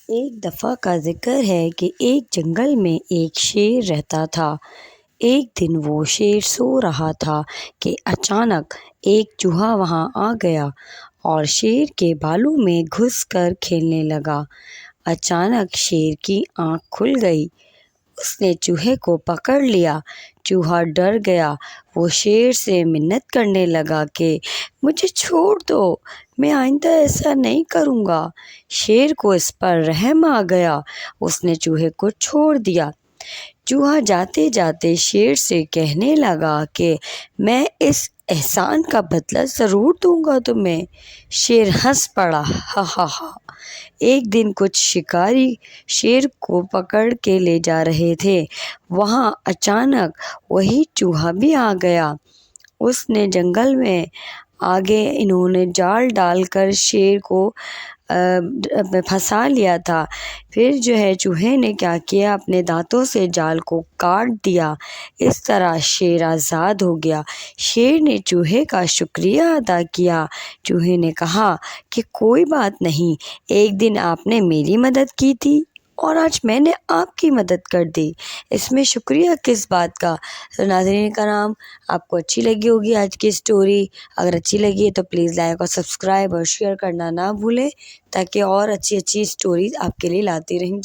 ایک دفعہ کا ذکر ہے کہ ایک جنگل میں ایک شیر رہتا تھا۔ ایک دن وہ شیر سو رہا تھا کہ اچانک ایک چوہا وہاں آ گیا اور شیر کے بالوں میں گھس کر کھیلنے لگا۔ اچانک شیر کی آنکھ کھل گئی۔ اس نے چوہے کو پکڑ لیا۔ چوہا ڈر گیا۔ وہ شیر سے منت کرنے لگا کہ مجھے چھوڑ دو، میں آئندہ ایسا نہیں کروں گا۔ شیر کو اس پر رحم آ گیا۔ اس نے چوہے کو چھوڑ دیا۔ چوہا جاتے جاتے شیر سے کہنے لگا کہ میں اس احسان کا بدلہ ضرور دوں گا تمہیں۔ شیر ہنس پڑا، ہا ہا ہا۔ ایک دن کچھ شکاری شیر کو پکڑ کے لے جا رہے تھے۔ وہاں اچانک وہی چوہا بھی آ گیا۔ اس نے جنگل میں آگے انہوں نے جال ڈال کر شیر کو پھنسا لیا تھا۔ پھر چوہے نے کیا کیا، اپنے دانتوں سے جال کو کاٹ دیا۔ اس طرح شیر آزاد ہو گیا۔ شیر نے چوہے کا شکریہ ادا کیا۔ چوہے نے کہا کہ کوئی بات نہیں، ایک دن آپ نے میری مدد کی تھی اور آج میں نے آپ کی مدد کر دی، اس میں شکریہ کس بات کا۔ تو ناظرین کرام، آپ کو اچھی لگی ہوگی آج کی اسٹوری۔ اگر اچھی لگی ہے تو پلیز لائک اور سبسکرائب اور شیئر کرنا نہ بھولیں، تاکہ اور اچھی اسٹوریز آپ کے لیے لاتی رہیں۔